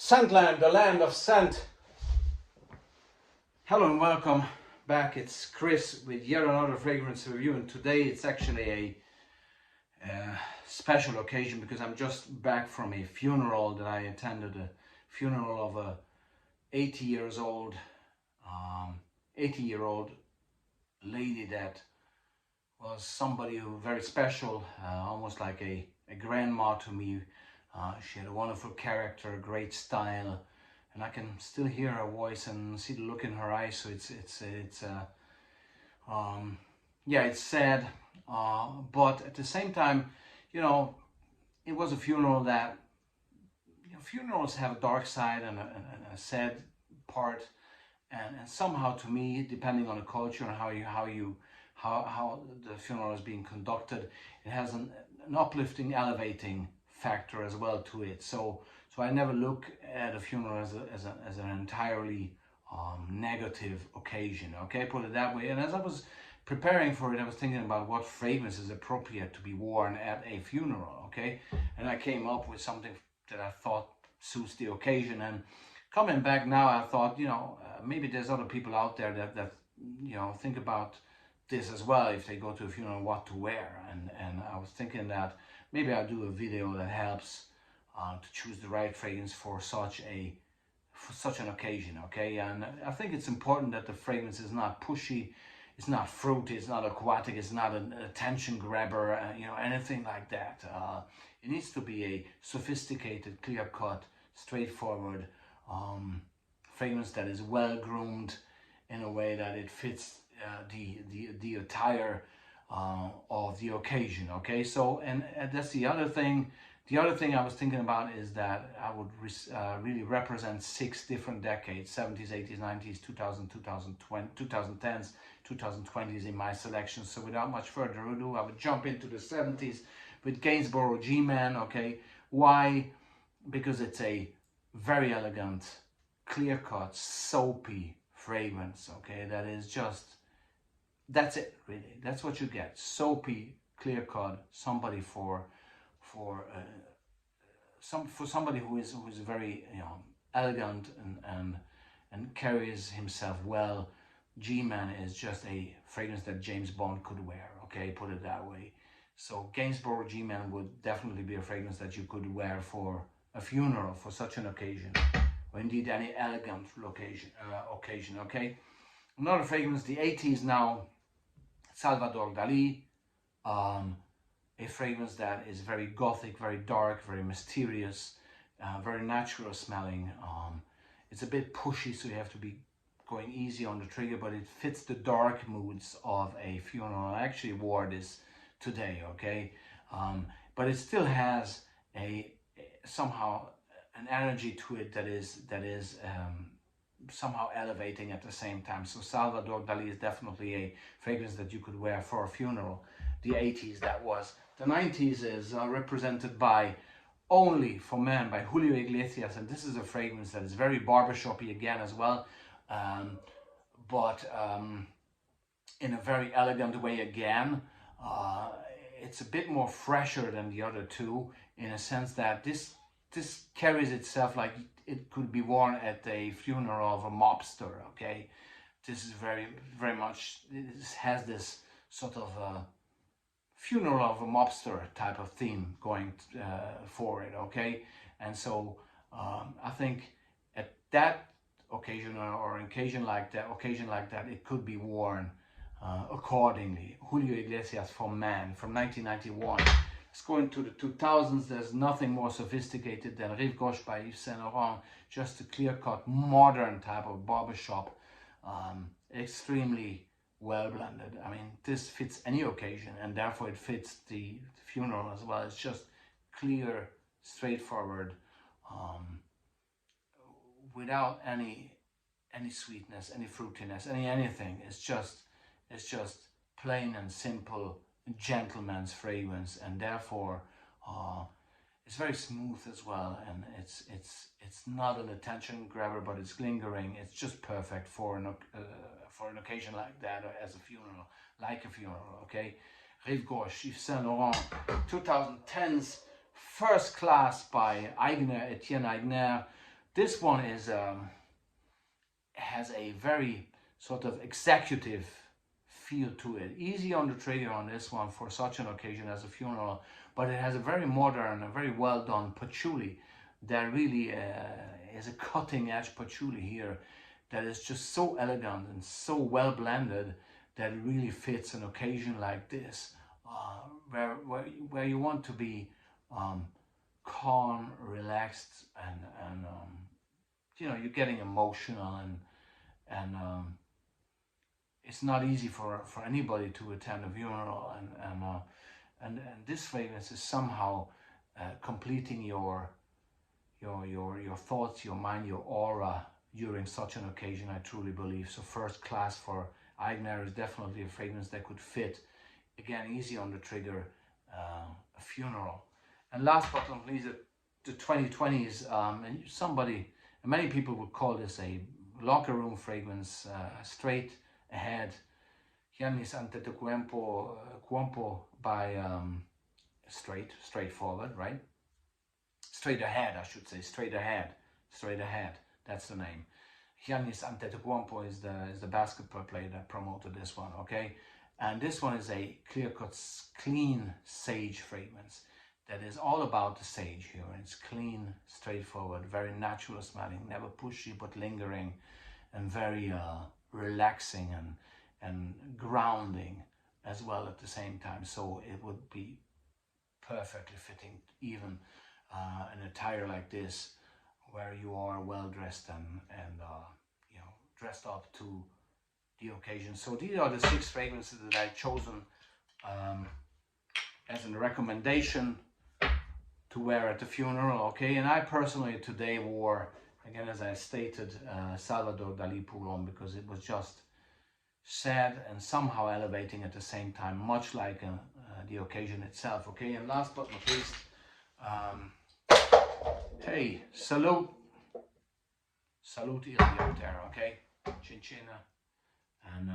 Scentland, the land of scent. Hello and welcome back. It's Chris with yet another fragrance review, and today it's actually a special occasion because I'm just back from a funeral that I attended, a funeral of a 80-year-old lady that was somebody who very special, almost like a grandma to me. She had a wonderful character, a great style, and I can still hear her voice and see the look in her eyes. So it's sad, but at the same time, it was a funeral that, funerals have a dark side and a sad part, and somehow to me, depending on the culture and how the funeral is being conducted, it has an uplifting, elevating factor as well to it. So I never look at a funeral as an entirely negative occasion. Okay, put it that way. And as I was preparing for it, I was thinking about what fragrance is appropriate to be worn at a funeral. Okay, and I came up with something that I thought suits the occasion. And coming back now, I thought, maybe there's other people out there that think about this as well if they go to a funeral, what to wear. And I was thinking that maybe I'll do a video that helps to choose the right fragrance for such an occasion. Okay, and I think it's important that the fragrance is not pushy, it's not fruity, it's not aquatic, it's not an attention grabber, anything like that. It needs to be a sophisticated, clear-cut, straightforward fragrance that is well groomed in a way that it fits the attire of the occasion. Okay, so and that's the other thing. The other thing I was thinking about is that I would really represent 6 different decades: 70s, 80s, 90s, 2000, 2020, 2010s, 2020s in my selection. So without much further ado, I would jump into the 70s with Gainsborough Gman. Okay, why? Because it's a very elegant, clear-cut, soapy fragrance. Okay, that is just, that's it, really. That's what you get: soapy, clear-cut, somebody for somebody who is very elegant and carries himself well. G-Man is just a fragrance that James Bond could wear. Okay, put it that way. So Gainsborough G-Man would definitely be a fragrance that you could wear for a funeral, for such an occasion, or indeed any elegant occasion. Okay, another fragrance, the 80s now. Salvador Dali, a fragrance that is very gothic, very dark, very mysterious, very natural smelling. It's a bit pushy, so you have to be going easy on the trigger, but it fits the dark moods of a funeral. I actually wore this today, okay? But it still has somehow an energy to it that is somehow elevating at the same time. So Salvador Dali is definitely a fragrance that you could wear for a funeral. The 80s, that was. The 90s is represented by Only for Men by Julio Iglesias, and this is a fragrance that is very barbershoppy again as well, but in a very elegant way again. It's a bit more fresher than the other two, in a sense that this carries itself like it could be worn at a funeral of a mobster. Okay, this is very much, it has this sort of funeral of a mobster type of theme going for it. Okay, and so I think at that occasion or occasion like that, it could be worn accordingly. Julio Iglesias for Man from 1991. Let's go into the 2000s. There's nothing more sophisticated than Rive Gauche by Yves Saint Laurent. Just a clear-cut, modern type of barbershop. Extremely well blended. I mean, this fits any occasion, and therefore it fits the funeral as well. It's just clear, straightforward, without any sweetness, any fruitiness, anything. It's just plain and simple, gentleman's fragrance, and therefore it's very smooth as well, and it's not an attention grabber, but it's lingering. It's just perfect for an occasion like that, or as a funeral, okay? Rive Gauche, Yves Saint Laurent, 2010's First Class by Etienne Aigner. This one is has a very sort of executive feel to it. Easy on the trigger on this one for such an occasion as a funeral, but it has a very modern, a very well done patchouli that really is a cutting edge patchouli here that is just so elegant and so well blended that it really fits an occasion like this, where you want to be calm, relaxed, and you know, you're getting emotional, and it's not easy for anybody to attend a funeral, and this fragrance is somehow completing your thoughts, your mind, your aura during such an occasion. I truly believe so. First class for Eigner is definitely a fragrance that could fit, again, easy on the trigger, a funeral. And last but not least, the 2020s, and many people would call this a locker room fragrance, straight ahead. Giannis Antetokounmpo by straightforward, right? Straight ahead, I should say, straight ahead. That's the name. Giannis Antetokounmpo is the basketball player that promoted this one, okay? And this one is a clear-cut, clean sage fragrance that is all about the sage here. It's clean, straightforward, very natural smelling, never pushy but lingering, and very relaxing and grounding as well at the same time. So it would be perfectly fitting even an attire like this, where you are well dressed and you know, dressed up to the occasion. So these are the 6 fragrances that I've chosen as a recommendation to wear at the funeral, okay? And I personally today wore, again, as I stated, Salvador Dali Pouron, because it was just sad and somehow elevating at the same time, much like the occasion itself, okay? And last but not least, hey, salute Ilya out there, okay? Chin chin, and